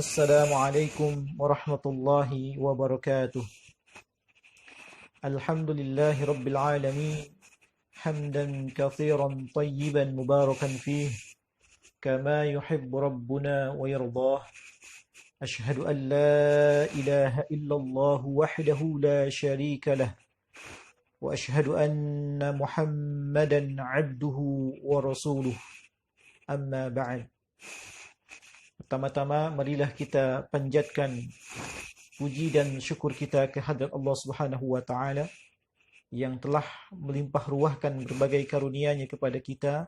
Assalamualaikum warahmatullahi wabarakatuh. Alhamdulillahi rabbil alamin. Hamdan kathiran tayyiban mubarakan fih. Kama yuhibbu rabbuna wa yardah. Ashhadu an la ilaha illallah wahdahu la sharika lah. Wa ashhadu anna Muhammadan abduhu wa rasuluh. Amma ba'd. Pertama-tama marilah kita panjatkan puji dan syukur kita kehadrat Allah Subhanahu wa taala yang telah melimpah ruahkan berbagai karunia-Nya kepada kita,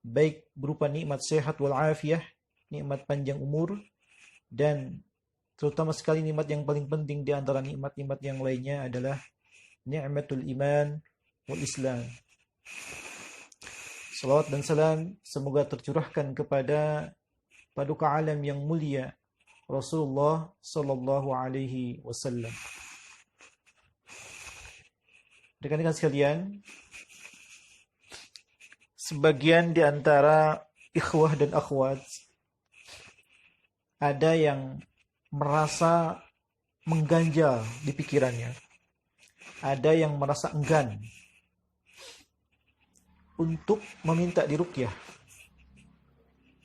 baik berupa nikmat sehat wal afiyah, nikmat panjang umur, dan terutama sekali nikmat yang paling penting di antara nikmat-nikmat yang lainnya adalah nikmatul iman wal Islam. Salawat dan salam semoga tercurahkan kepada paduka alam yang mulia Rasulullah sallallahu alaihi wasallam. Rekan-rekan sekalian, sebagian di antara ikhwah dan akhwat ada yang merasa mengganjal di pikirannya. Ada yang merasa enggan untuk meminta diruqyah.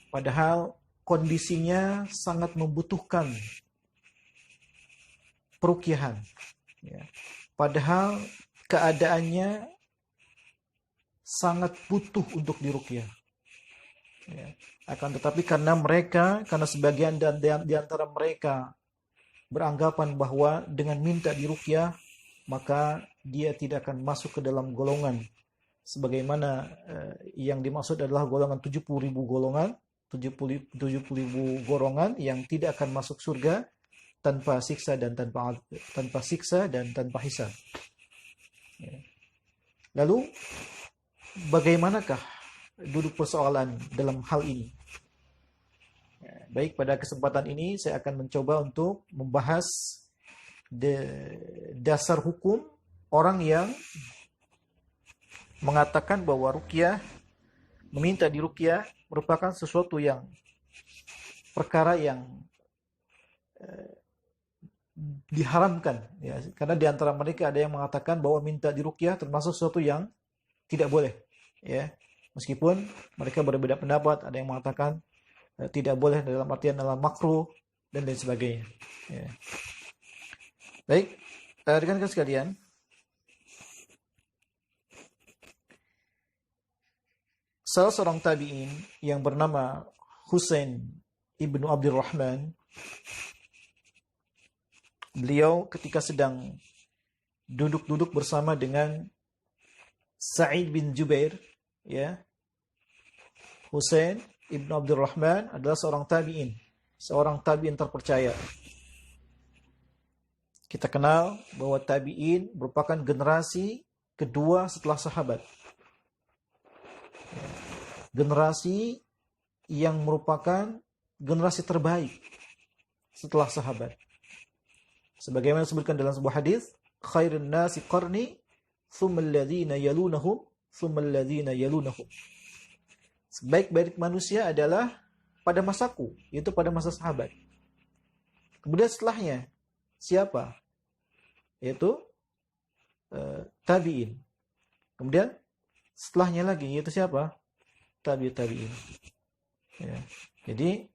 Padahal kondisinya sangat membutuhkan peruqyahan. Ya. Padahal keadaannya sangat butuh untuk diruqyah. Ya. Akan tetapi karena sebagian di antara mereka beranggapan bahwa dengan minta diruqyah maka dia tidak akan masuk ke dalam golongan sebagaimana yang dimaksud adalah golongan 70.000 golongan. 70.000 golongan yang tidak akan masuk surga tanpa siksa dan tanpa hisab. Lalu bagaimanakah duduk persoalan dalam hal ini? Baik, pada kesempatan ini saya akan mencoba untuk membahas dasar hukum orang yang mengatakan bahwa meminta diruqyah merupakan sesuatu yang perkara yang diharamkan, ya, karena di antara mereka ada yang mengatakan bahwa minta diruqyah termasuk sesuatu yang tidak boleh, ya, meskipun mereka berbeda pendapat. Ada yang mengatakan tidak boleh dalam artian dalam makruh dan lain sebagainya, ya. Baik, rekan-rekan sekalian, salah seorang tabi'in yang bernama Husain ibnu Abdurrahman, beliau ketika sedang duduk-duduk bersama dengan Sa'id bin Jubair, ya. Husain ibnu Abdurrahman adalah seorang tabi'in terpercaya. Kita kenal bahwa tabi'in merupakan generasi kedua setelah sahabat. Generasi yang merupakan generasi terbaik setelah sahabat. Sebagaimana disebutkan dalam sebuah hadis, khairun nasi qarni, thumma alladhina yalunahum, thumma alladhina yalunahum. Sebaik-baik manusia adalah pada masaku, yaitu pada masa sahabat. Kemudian setelahnya siapa? Yaitu tabi'in. Kemudian setelahnya lagi yaitu siapa? Tabi'in. Ya. Jadi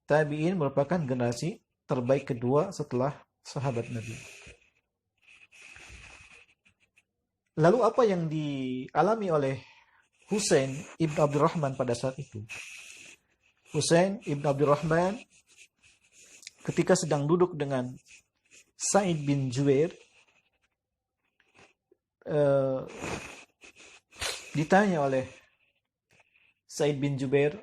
tabi'in merupakan generasi terbaik kedua setelah sahabat Nabi. Lalu apa yang dialami oleh Husain ibn Abdurrahman pada saat itu? Husain ibn Abdurrahman ketika sedang duduk dengan Sa'id bin Jubair, ditanya oleh Sa'id bin Jubair,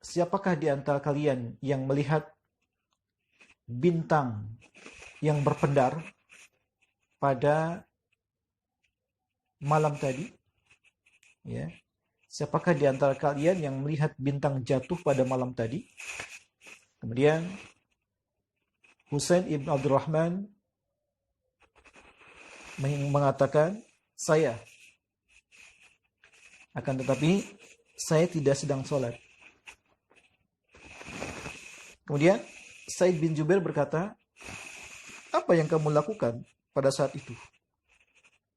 siapakah di antara kalian yang melihat bintang yang berpendar pada malam tadi? Ya. Siapakah di antara kalian yang melihat bintang jatuh pada malam tadi? Kemudian Husain ibn Abdurrahman mengatakan, saya. Akan tetapi saya tidak sedang sholat. Kemudian Sa'id bin Jubair berkata, apa yang kamu lakukan pada saat itu?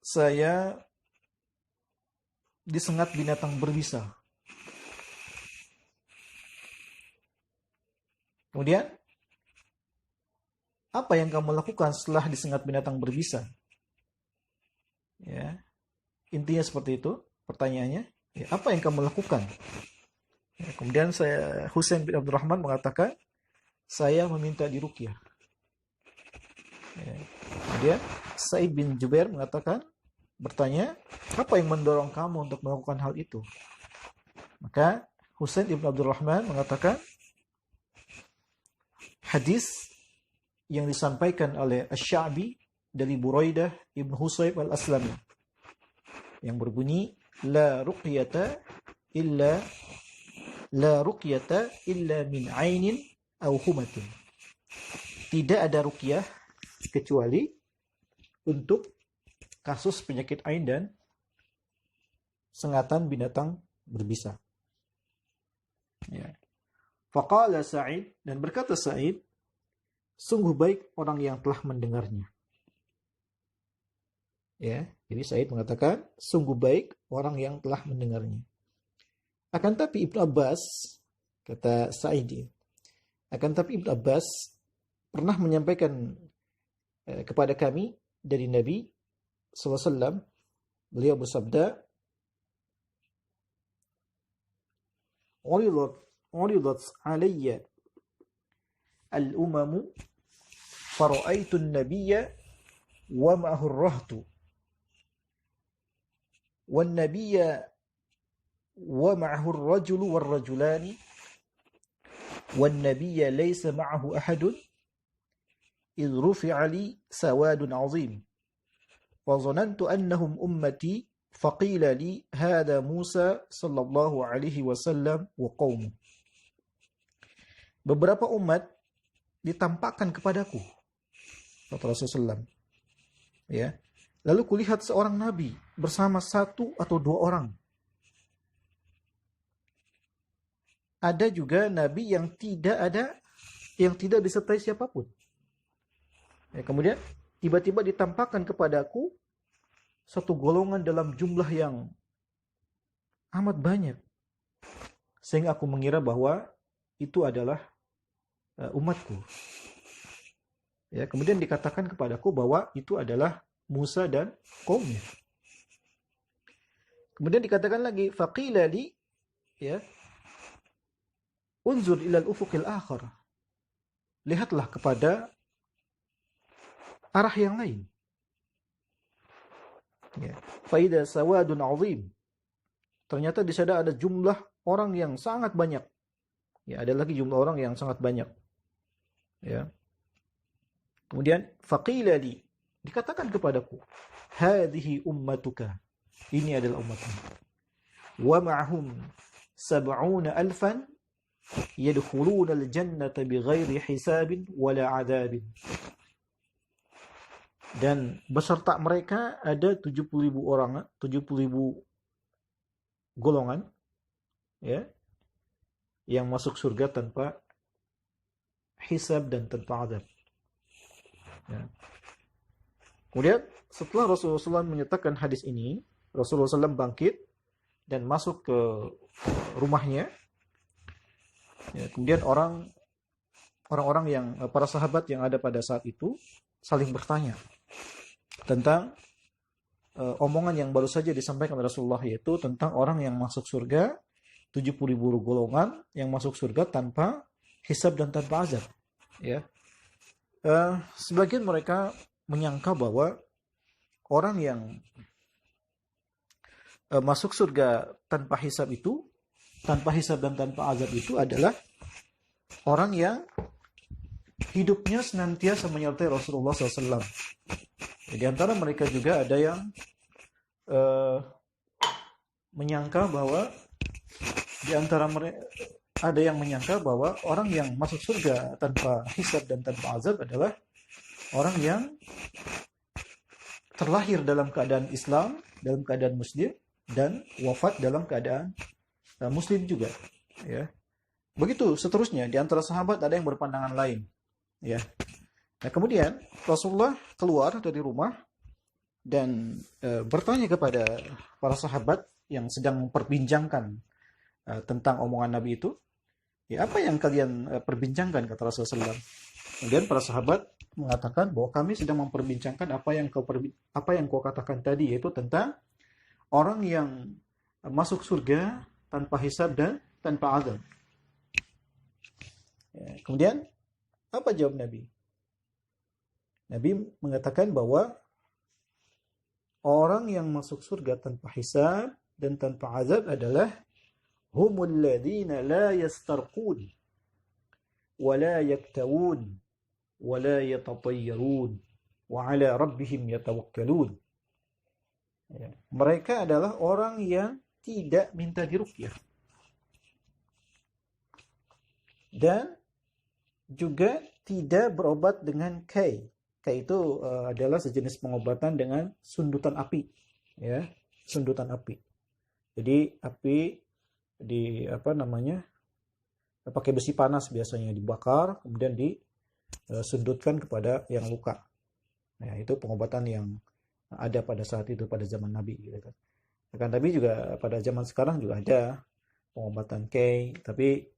Saya disengat binatang berbisa. Kemudian, apa yang kamu lakukan setelah disengat binatang berbisa? Ya, intinya seperti itu pertanyaannya. Ya, apa yang kamu lakukan? Ya, kemudian Husain bin Abdurrahman mengatakan, saya meminta diruqyah. Ya. Kemudian Sa'id bin Jubair bertanya, apa yang mendorong kamu untuk melakukan hal itu? Maka Husain bin Abdurrahman mengatakan, hadis yang disampaikan oleh Asy-Sya'bi dari Buraidah ibn Husayb al-Aslami yang berbunyi, la ruqyata illa min ainin aw humatin. Tidak ada ruqyah kecuali untuk kasus penyakit ain dan sengatan binatang berbisa. Ya. Faqala Sa'id, dan berkata Sa'id, sungguh baik orang yang telah mendengarnya. Ya, jadi Sa'id mengatakan sungguh baik orang yang telah mendengarnya. Akan tapi Ibnu Abbas, kata Sa'id, akan tapi Ibnu Abbas pernah menyampaikan kepada kami dari Nabi sallallahu alaihi wasallam, beliau bersabda, uridat alayya al-umamu fara'aitu an-nabiyya wa ma'ahu ar-rahtu wan-nabiyya wa ma'ahu ar-rajulu war-rajulani wan-nabiyya laysa ma'ahu ahadun idh rufi'a li sawadun 'azim wa dhanantu annahum ummati faqila li hadha Musa sallallahu alaihi wasallam wa qaumuh. Beberapa umat ditampakkan kepadaku, kata Rasulullah SAW. Ya. Lalu kulihat seorang nabi bersama satu atau dua orang. Ada juga nabi yang tidak disertai siapapun. Ya, kemudian tiba-tiba ditampakkan kepadaku satu golongan dalam jumlah yang amat banyak, sehingga aku mengira bahwa itu adalah umatku. Ya, kemudian dikatakan kepadaku bahwa itu adalah Musa dan kaumnya. Kemudian dikatakan lagi, faqila li, ya, unzur ilal ufuqil akhar. Lihatlah kepada arah yang lain. Ya. Faida sawadun azim. Ternyata di sana ada jumlah orang yang sangat banyak. Ya, ada lagi jumlah orang yang sangat banyak. Ya. Kemudian faqila li, dikatakan kepadaku, hadhihi ummatuka, ini adalah umatmu. Wa ma'hum 70,000 yadkhuluna al-jannata bighairi hisabin wala 'adzabin. Dan beserta mereka ada 70.000 orang, 70.000 golongan, ya, yang masuk surga tanpa hisab dan tanpa azab. Ya. Kemudian setelah Rasulullah SAW menyatakan hadis ini, Rasulullah SAW bangkit dan masuk ke rumahnya. Ya, kemudian orang-orang yang para sahabat yang ada pada saat itu saling bertanya tentang omongan yang baru saja disampaikan oleh Rasulullah, yaitu tentang orang yang masuk surga, 70.000 golongan yang masuk surga tanpa hisab dan tanpa azab. Ya. Sebagian mereka menyangka bahwa orang yang masuk surga tanpa hisab dan tanpa azab itu adalah orang yang hidupnya senantiasa menyertai Rasulullah SAW. Di antara mereka juga ada yang menyangka bahwa orang yang masuk surga tanpa hisab dan tanpa azab adalah orang yang terlahir dalam keadaan Islam, dalam keadaan Muslim, dan wafat dalam keadaan Muslim juga, ya. Begitu seterusnya, di antara sahabat ada yang berpandangan lain, ya. Nah, kemudian Rasulullah keluar dari rumah dan bertanya kepada para sahabat yang sedang memperbincangkan tentang omongan Nabi itu, ya, apa yang kalian perbincangkan, kata Rasulullah SAW. Kemudian para sahabat mengatakan bahwa kami sedang memperbincangkan apa yang kau katakan tadi, yaitu tentang orang yang masuk surga tanpa hisab dan tanpa azab. Ya, kemudian apa jawab Nabi? Nabi mengatakan bahwa orang yang masuk surga tanpa hisab dan tanpa azab adalah humul ladzina la yastarqun wa la yaktawun wa la yatatayyarun wa ala rabbihim yatawakkalun. Ya, mereka adalah orang yang tidak minta diruqyah dan juga tidak berobat dengan kai. Kai itu adalah sejenis pengobatan dengan sundutan api, ya, sundutan api. Jadi api pakai besi panas biasanya dibakar, kemudian disundutkan kepada yang luka. Nah, itu pengobatan yang ada pada saat itu, pada zaman Nabi, gitu kan. Akan tapi juga pada zaman sekarang juga ada pengobatan kai, tapi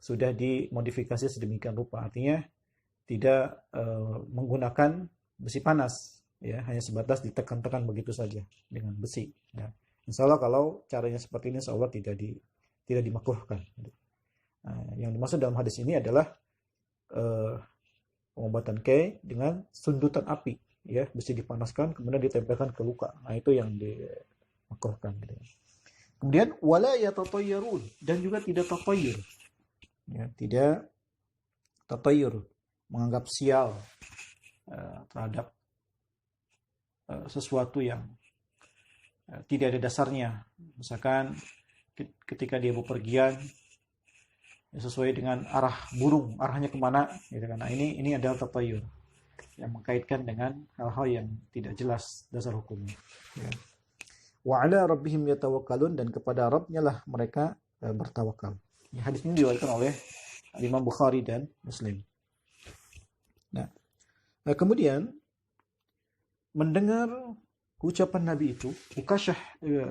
sudah dimodifikasi sedemikian rupa, artinya tidak menggunakan besi panas, ya, hanya sebatas ditekan-tekan begitu saja dengan besi. Ya. Insya Allah kalau caranya seperti ini, insya Allah tidak dimakruhkan. Yang dimaksud dalam hadis ini adalah pengobatan kai dengan sundutan api, ya, besi dipanaskan kemudian ditempelkan ke luka. Nah, itu yang dimakruhkan. Gitu. Kemudian wala yatatayyarun, dan juga tidak tatayyur. Ya, tidak tatayyur, menganggap sial terhadap sesuatu yang tidak ada dasarnya. Misalkan ketika dia bepergian sesuai dengan arah burung, arahnya kemana, gitu kan. Nah, ini adalah tatayyur yang mengkaitkan dengan hal-hal yang tidak jelas dasar hukumnya. Ya. Wa ala rabbihim yatawakkalun, dan kepada Rabbnya lah mereka bertawakal. Ya, hadis ini diriwayatkan oleh Imam Bukhari dan Muslim. Nah, kemudian mendengar ucapan Nabi itu, Ukasyah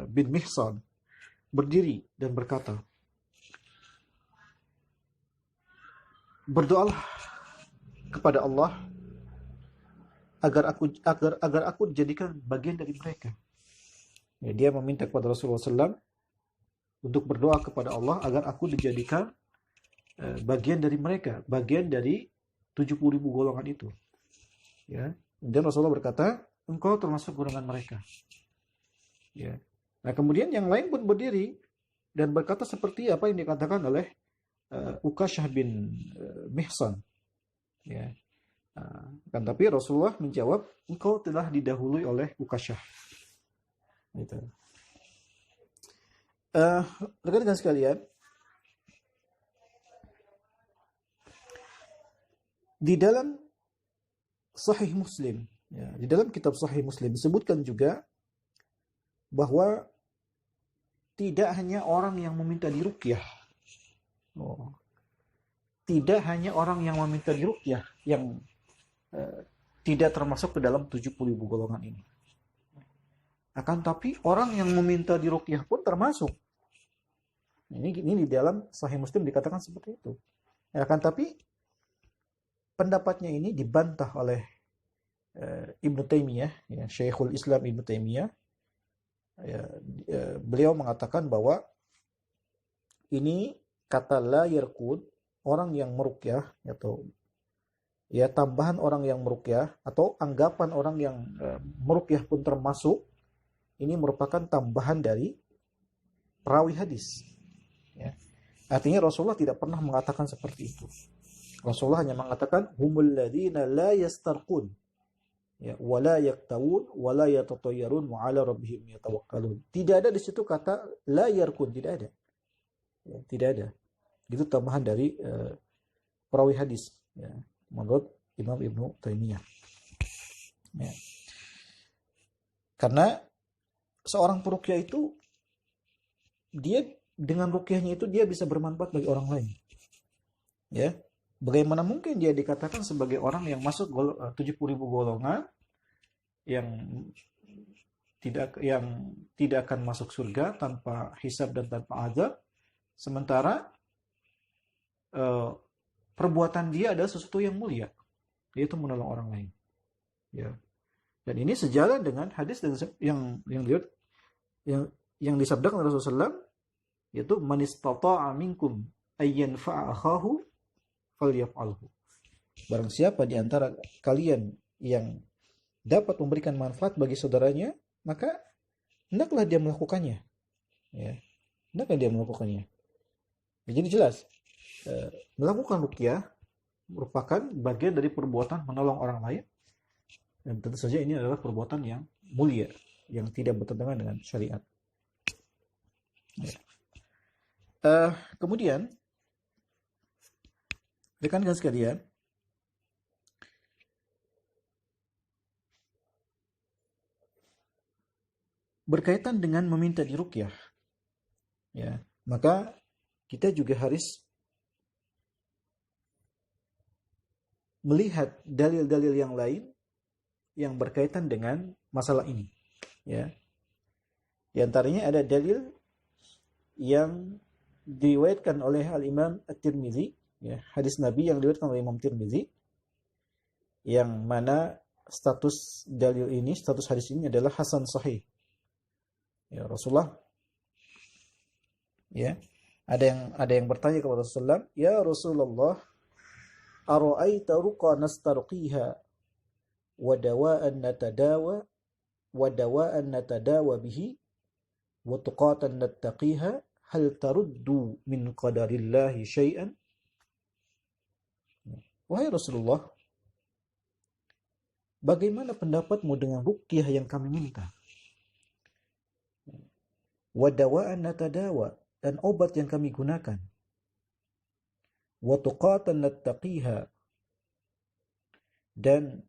bin Mihsan berdiri dan berkata, berdoalah kepada Allah agar aku dijadikan bagian dari mereka. Ya, dia meminta kepada Rasulullah SAW untuk berdoa kepada Allah agar aku dijadikan bagian dari mereka, bagian dari 70.000 golongan itu. Ya. Dan Rasulullah berkata, engkau termasuk golongan mereka. Ya. Nah, kemudian yang lain pun berdiri dan berkata seperti apa yang dikatakan oleh Ukasyah bin Mihsan. Ya. Kan tapi Rasulullah menjawab, engkau telah didahului oleh Ukasyah. Gitu. Rekan-rekan sekalian, di dalam Sahih Muslim, ya, di dalam kitab Sahih Muslim disebutkan juga bahwa tidak hanya orang yang meminta diruqyah, tidak hanya orang yang meminta diruqyah yang tidak termasuk ke dalam 70.000 golongan ini. Akan tapi orang yang meminta diruqyah pun termasuk. Ini di dalam Sahih Muslim dikatakan seperti itu. Akan tapi pendapatnya ini dibantah oleh Ibnu Taimiyah, ya, Syekhul Islam Ibnu Taimiyah. Ya, beliau mengatakan bahwa ini kata la yarqud, orang yang meruqyah, atau ya tambahan orang yang meruqyah, atau anggapan orang yang meruqyah pun termasuk, ini merupakan tambahan dari perawi hadis. Ya. Artinya Rasulullah tidak pernah mengatakan seperti itu. Rasulullah hanya mengatakan humul ladzina la yastarqun, ya, wala yaktawun wala yatatayyarun wa ala rabbihim yatawakkalun. Tidak ada di situ kata la yarqun, tidak ada. Ya, tidak ada. Itu tambahan dari perawi hadis, ya, menurut Imam Ibnu Taimiyah. Ya. Karena seorang peruqyah itu dia dengan ruqyahnya itu dia bisa bermanfaat bagi orang lain. Ya, bagaimana mungkin dia dikatakan sebagai orang yang masuk 70.000 golongan yang tidak akan masuk surga tanpa hisab dan tanpa azab, sementara eh, perbuatan dia adalah sesuatu yang mulia, yaitu menolong orang lain. Ya. Dan ini sejalan dengan hadis yang yang yang disabdakan Rasulullah SAW, yaitu man istata'a minkum ayyan fa'akhahu falyaf'alhu. Barang siapa di antara kalian yang dapat memberikan manfaat bagi saudaranya, maka hendaklah dia melakukannya. Ya, hendaklah dia melakukannya. Jadi jelas, melakukan ruqyah merupakan bagian dari perbuatan menolong orang lain, dan tentu saja ini adalah perbuatan yang mulia, yang tidak bertentangan dengan syariat. Ya. Kemudian, rekan-rekan sekalian, berkaitan dengan meminta diruqyah, ya, maka kita juga harus melihat dalil-dalil yang lain yang berkaitan dengan masalah ini. Ya, di antaranya ada dalil yang diriwayatkan oleh Al-Imam At-Tirmizi, ya, hadis Nabi yang diriwayatkan oleh Imam Tirmizi, yang mana status hadis ini adalah hasan sahih. Ya, Rasulullah, ya, ada yang bertanya kepada Rasulullah, ya Rasulullah, ara'aita ruqa nastarqiha wa dawa'an natadawa bihi wa tuqatan nattaqiha hal taruddu min qadarillahi syai'an. Wahai Rasulullah, bagaimana pendapatmu dengan ruqyah yang kami minta? Wa dawa'an natadawa, dan obat yang kami gunakan. Wa tuqatan nattaqiha, dan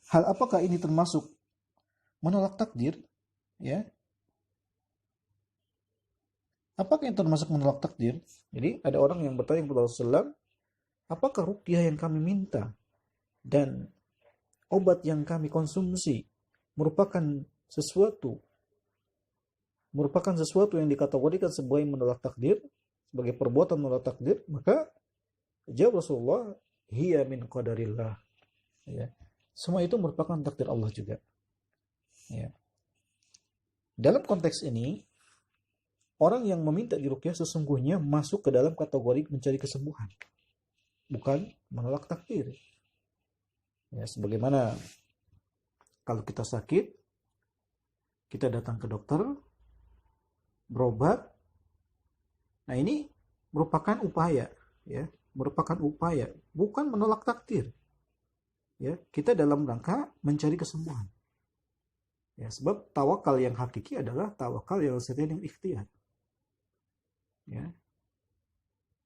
hal apakah ini termasuk menolak takdir? Ya, apakah yang termasuk menolak takdir? Jadi ada orang yang bertanya kepada Rasulullah, apakah ruqyah yang kami minta dan obat yang kami konsumsi merupakan sesuatu yang dikategorikan sebagai menolak takdir, sebagai perbuatan menolak takdir? Maka jawab Rasulullah, hiya min qadarillah. Ya. Semua itu merupakan takdir Allah juga. Ya. Dalam konteks ini, orang yang meminta diruqyah sesungguhnya masuk ke dalam kategori mencari kesembuhan, bukan menolak takdir. Ya, sebagaimana kalau kita sakit, kita datang ke dokter, berobat. Nah, ini merupakan upaya, ya, bukan menolak takdir. Ya, kita dalam rangka mencari kesembuhan. Ya, sebab tawakal yang hakiki adalah tawakal yang sesuai dengan ikhtiar. Ya.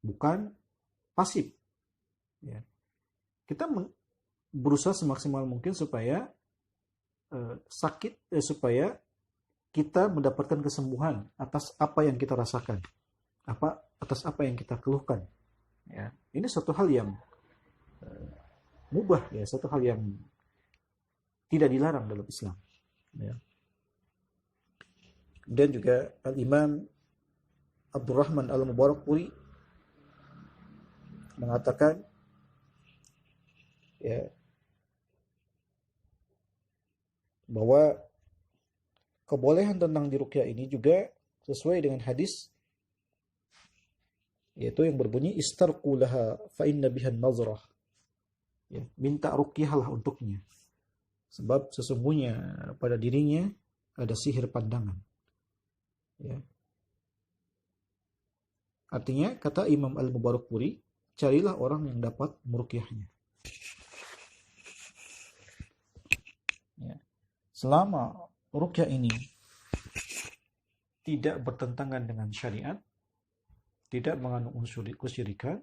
Bukan pasif. Ya. Kita berusaha semaksimal mungkin supaya supaya kita mendapatkan kesembuhan atas apa yang kita rasakan, atas apa yang kita keluhkan. Ya. Ini satu hal yang mubah, ya, satu hal yang tidak dilarang dalam Islam. Ya. Dan juga Al-Imam Abdurrahman Al-Mubarakpuri mengatakan, ya, bahwa kebolehan tentang diruqyah ini juga sesuai dengan hadis, yaitu yang berbunyi istarqu laha fa inna biha nazrah. Ya, minta ruqyahlah untuknya, sebab sesungguhnya pada dirinya ada sihir pandangan. Ya. Artinya, kata Imam Al-Mubarakpuri, carilah orang yang dapat meruqyahnya. Ya. Selama ruqyah ini tidak bertentangan dengan syariat, tidak mengandung unsur kesyirikan,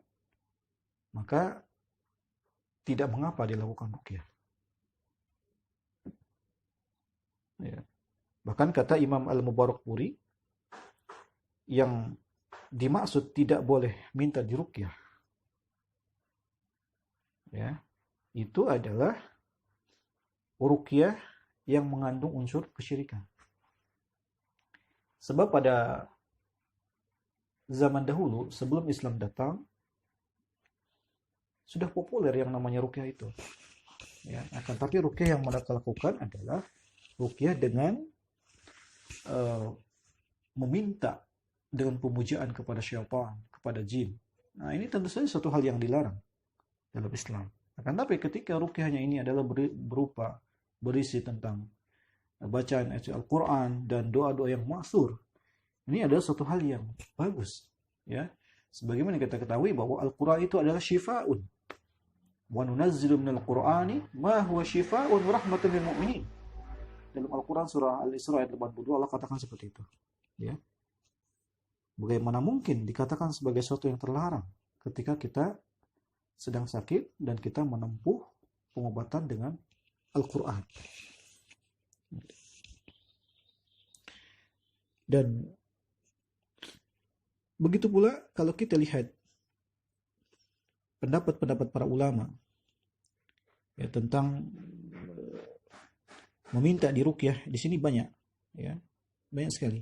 maka tidak mengapa dilakukan ruqyah. Ya. Bahkan kata Imam Al-Mubarakpuri, yang dimaksud tidak boleh minta diruqyah, ya, itu adalah ruqyah yang mengandung unsur kesyirikan. Sebab pada zaman dahulu sebelum Islam datang sudah populer yang namanya ruqyah itu. Ya, akan tapi ruqyah yang mereka lakukan adalah ruqyah dengan meminta dengan pemujaan kepada syaitan, kepada jin. Nah, ini tentu saja suatu hal yang dilarang dalam Islam. Akan tapi ketika ruqyahnya ini adalah berupa berisi tentang bacaan ayat Al-Quran dan doa-doa yang ma'thur, ini adalah suatu hal yang bagus, ya. Sebagaimana kita ketahui bahwa Al-Quran itu adalah syifa'un wa nunazzilu minal Qur'ani ma huwa syifa'un wa rahmatun lil mu'minin. Dalam Al-Quran surah Al-Isra ayat 82 Allah katakan seperti itu, ya. Bagaimana mungkin dikatakan sebagai sesuatu yang terlarang ketika kita sedang sakit dan kita menempuh pengobatan dengan Al-Quran. Dan begitu pula kalau kita lihat pendapat-pendapat para ulama, ya, tentang meminta diruqyah, di sini banyak, ya, banyak sekali.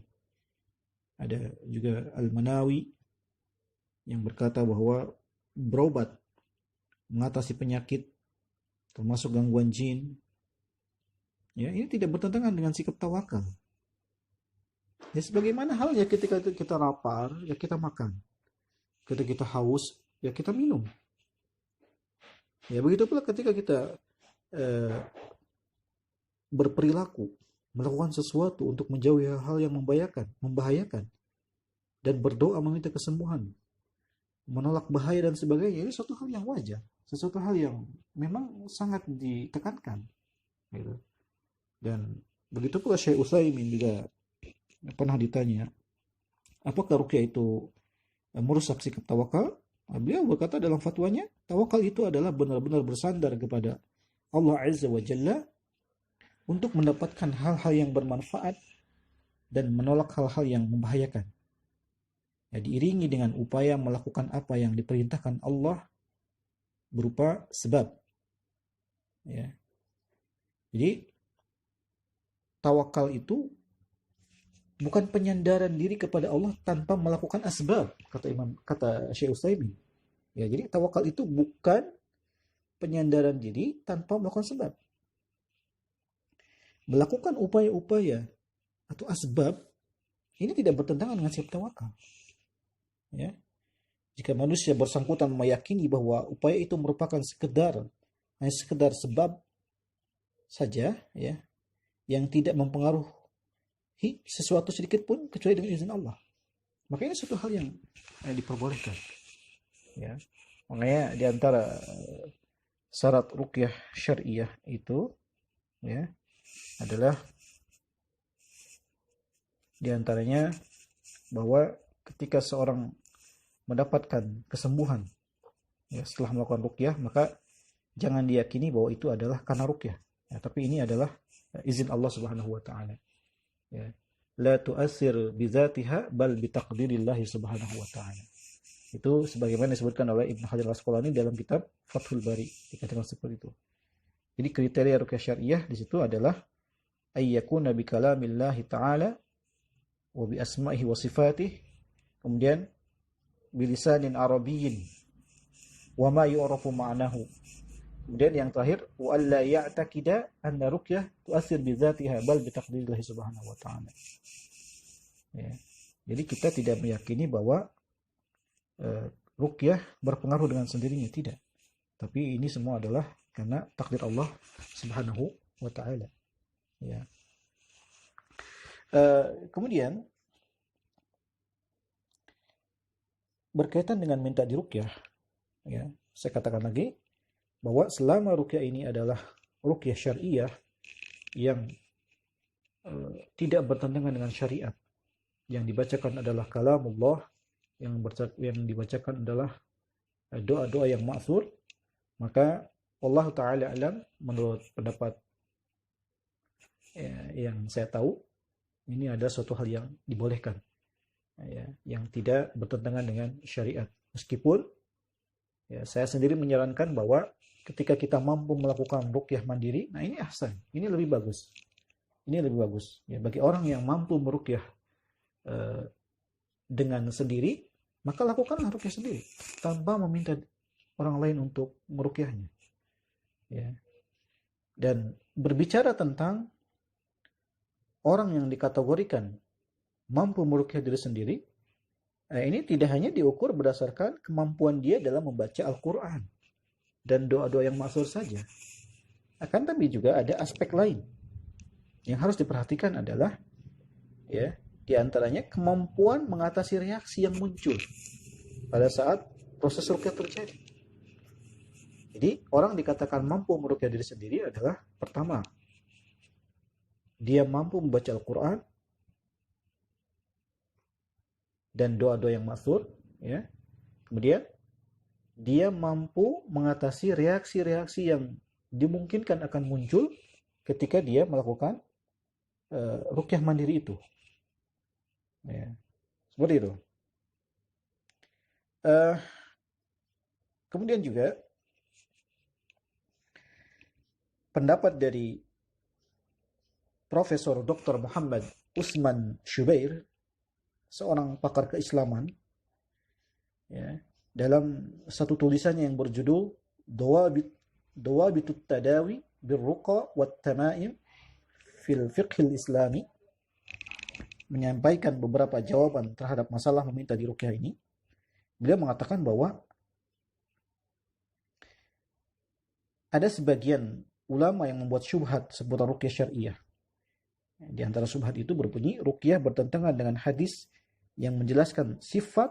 Ada juga Al-Manawi yang berkata bahwa berobat mengatasi penyakit termasuk gangguan jin, ya, ini tidak bertentangan dengan sikap tawakal. Ya, sebagaimana halnya ketika kita lapar, ya kita makan. Ketika kita haus, ya kita minum. Ya, begitu pula ketika kita berperilaku melakukan sesuatu untuk menjauhi hal-hal yang membahayakan, dan berdoa meminta kesembuhan, menolak bahaya dan sebagainya, ini suatu hal yang wajar, sesuatu hal yang memang sangat ditekankan, gitu. Dan begitu pula Syekh Utsaimin juga pernah ditanya, apakah ruqyah itu merusak sikap tawakal? Beliau berkata dalam fatwanya, tawakal itu adalah benar-benar bersandar kepada Allah Azza wa Jalla untuk mendapatkan hal-hal yang bermanfaat dan menolak hal-hal yang membahayakan. Ya, diiringi dengan upaya melakukan apa yang diperintahkan Allah berupa sebab. Ya. Jadi tawakal itu bukan penyandaran diri kepada Allah tanpa melakukan asbab, kata Syekh Utsaimin. Ya, jadi tawakal itu bukan penyandaran diri tanpa melakukan sebab. Melakukan upaya-upaya atau asbab ini tidak bertentangan dengan sikap tawakal. Ya. Jika manusia bersangkutan meyakini bahwa upaya itu merupakan hanya sekedar sebab saja, ya, yang tidak mempengaruhi sesuatu sedikit pun kecuali dengan izin Allah, maka ini suatu hal yang diperbolehkan. Ya. Makanya di antara syarat ruqyah syariah itu, ya, adalah diantaranya bahwa ketika seorang mendapatkan kesembuhan, ya, setelah melakukan ruqyah, maka jangan diyakini bahwa itu adalah karena ruqyah, ya, tapi ini adalah izin Allah Subhanahu wa taala. Ya. La tu'assir bidzatiha bal bitaqdirillah Subhanahu wa taala. Itu sebagaimana disebutkan oleh Ibnu Hajar Al-Asqalani dalam kitab Fathul Bari, dikatakan seperti itu. Jadi kriteria ruqyah syariah di situ adalah ayyakuna bi kalamillahi ta'ala wa bi asma'ihi wa sifatih, kemudian bilisanin arabiyyin wa ma yu'rafu ma'nahu, kemudian yang terakhir wa alla ya'taqida anna ruqyah tu'assir bi dzatiha bal bi taqdirillah subhanahu wa ta'ala. Ya. Jadi kita tidak meyakini bahwa ruqyah berpengaruh dengan sendirinya, tidak, tapi ini semua adalah karena takdir Allah Subhanahu wa ta'ala. Ya. Kemudian berkaitan dengan minta diruqyah, ya, saya katakan lagi bahwa selama ruqyah ini adalah ruqyah syariah yang tidak bertentangan dengan syariat, yang dibacakan adalah kalamullah, yang dibacakan adalah doa-doa yang ma'thur, maka Allah taala alam, menurut pendapat yang saya tahu, ini ada suatu hal yang dibolehkan, ya, yang tidak bertentangan dengan syariat. Meskipun ya, saya sendiri menyarankan bahwa ketika kita mampu melakukan ruqyah mandiri, nah ini ahsan, ini lebih bagus. Ini lebih bagus. Ya, bagi orang yang mampu meruqyah dengan sendiri, maka lakukanlah ruqyah sendiri tanpa meminta orang lain untuk meruqyahnya. Ya. Dan berbicara tentang orang yang dikategorikan mampu meruqyah diri sendiri, ini tidak hanya diukur berdasarkan kemampuan dia dalam membaca Al-Quran dan doa-doa yang maksur saja. Akan tapi juga ada aspek lain yang harus diperhatikan adalah, ya, diantaranya kemampuan mengatasi reaksi yang muncul pada saat proses ruqyah terjadi. Jadi orang dikatakan mampu meruqyah diri sendiri adalah, pertama, dia mampu membaca Al-Quran dan doa-doa yang maksur, ya. Kemudian dia mampu mengatasi reaksi-reaksi yang dimungkinkan akan muncul ketika dia melakukan ruqyah mandiri itu. Ya, seperti itu. Kemudian juga pendapat dari Profesor Dr. Muhammad Usman Shubair, seorang pakar keislaman, ya, dalam satu tulisannya yang berjudul Dawabitut Tadawi Birruqa wat Tamaim fil Fiqhil Islami, menyampaikan beberapa jawaban terhadap masalah meminta diruqyah ini. Beliau mengatakan bahwa ada sebagian ulama yang membuat syubhat seputar ruqyah syariah. Di antara syubhat itu berbunyi ruqyah bertentangan dengan hadis yang menjelaskan sifat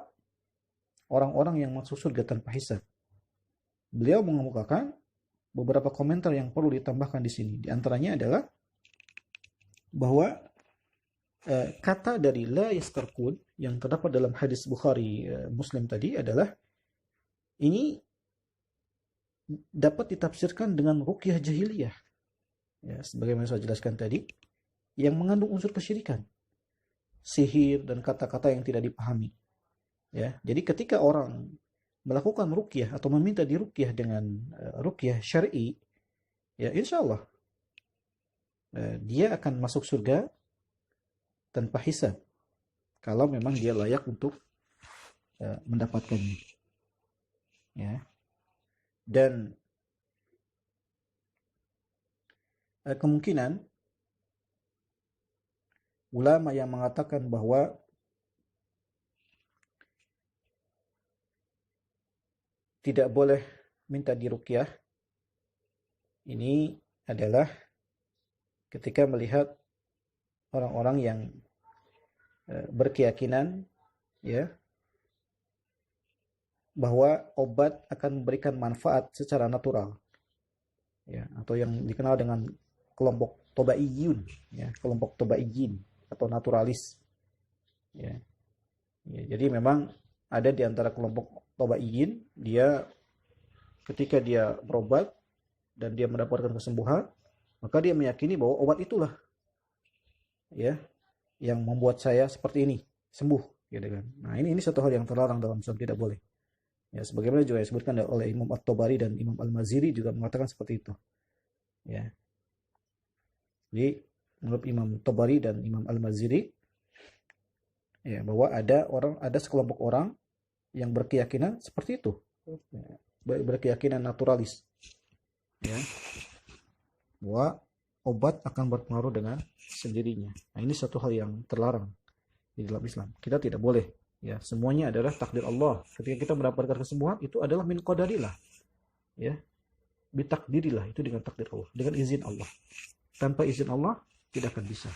orang-orang yang masuk surga tanpa hisab. Beliau mengemukakan beberapa komentar yang perlu ditambahkan di sini. Di antaranya adalah bahwa kata dari la yastarqun yang terdapat dalam hadis Bukhari Muslim tadi adalah, ini dapat ditafsirkan dengan ruqyah jahiliyah, ya, sebagaimana saya jelaskan tadi, yang mengandung unsur kesyirikan, sihir dan kata-kata yang tidak dipahami. Ya, jadi ketika orang melakukan ruqyah atau meminta diruqyah dengan ruqyah syar'i, ya insya Allah dia akan masuk surga tanpa hisab, kalau memang dia layak untuk mendapatkannya. Ya. Dan kemungkinan ulama yang mengatakan bahwa tidak boleh minta diruqyah ini adalah ketika melihat orang-orang yang berkeyakinan, ya, bahwa obat akan memberikan manfaat secara natural, ya, atau yang dikenal dengan kelompok Tobaiyun, ya, kelompok Tobaiyin atau naturalis, ya. Ya, jadi memang ada di antara kelompok Tobaiyin, dia ketika dia berobat dan dia mendapatkan kesembuhan, maka dia meyakini bahwa obat itulah, ya, yang membuat saya seperti ini sembuh, gitu kan. Nah, ini satu hal yang terlarang dalam Islam, tidak boleh. Ya, sebagaimana juga disebutkan oleh Imam At-Tabari dan Imam Al-Maziri juga mengatakan seperti itu. Ya. Jadi menurut Imam Tabari dan Imam Al-Maziri, ya, bahwa ada sekelompok orang yang berkeyakinan seperti itu, ya, berkeyakinan naturalis, ya, bahwa obat akan berpengaruh dengan sendirinya. Nah, ini satu hal yang terlarang di dalam Islam. Kita tidak boleh, ya, semuanya adalah takdir Allah. Ketika kita mendapatkan kesembuhan, itu adalah min qadarillah, ya, bitakdirilah, itu dengan takdir Allah, dengan izin Allah. Tanpa izin Allah tidak akan bisa,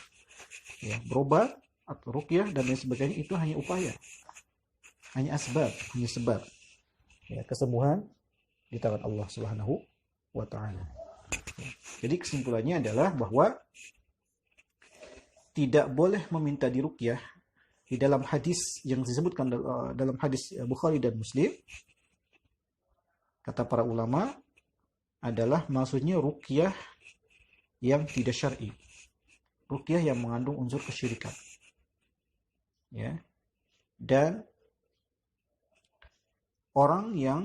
ya, berobat atau ruqyah dan lain sebagainya, itu hanya upaya, hanya asbab, hanya sebab, ya, kesembuhan di tangan Allah Subhanahu wa taala. Jadi kesimpulannya adalah bahwa tidak boleh meminta diruqyah di dalam hadis yang disebutkan dalam hadis Bukhari dan Muslim. Kata para ulama, adalah maksudnya ruqyah yang tidak syar'i. Ruqyah yang mengandung unsur kesyirikan. Ya. Dan orang yang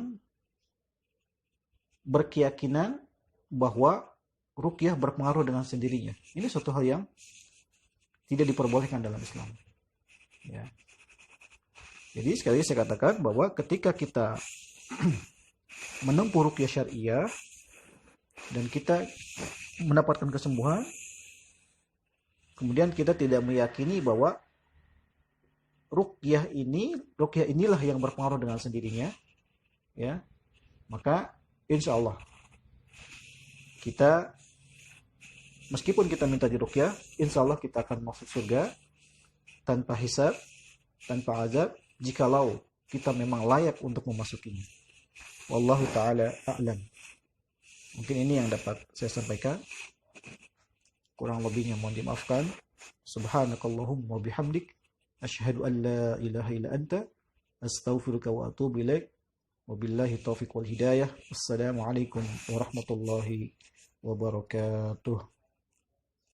berkeyakinan bahwa ruqyah berpengaruh dengan sendirinya. Ini suatu hal yang tidak diperbolehkan dalam Islam. Ya. Jadi sekali lagi saya katakan bahwa ketika kita menempuh ruqyah syariah dan kita mendapatkan kesembuhan, kemudian kita tidak meyakini bahwa ruqyah inilah yang berpengaruh dengan sendirinya, ya, maka insya Allah kita, meskipun kita minta diruqyah, insya Allah kita akan masuk surga tanpa hisab, tanpa azab, jikalau kita memang layak untuk memasukinya. Wallahu ta'ala a'lam. Mungkin ini yang dapat saya sampaikan. Kurang lebihnya mohon dimaafkan. Subhanakallahumma bihamdik, asyhadu an la ilaha illa anta, astaghfiruka wa atubu ilaik. Wabillahi taufiq wal hidayah. Wassalamualaikum warahmatullahi wabarakatuh.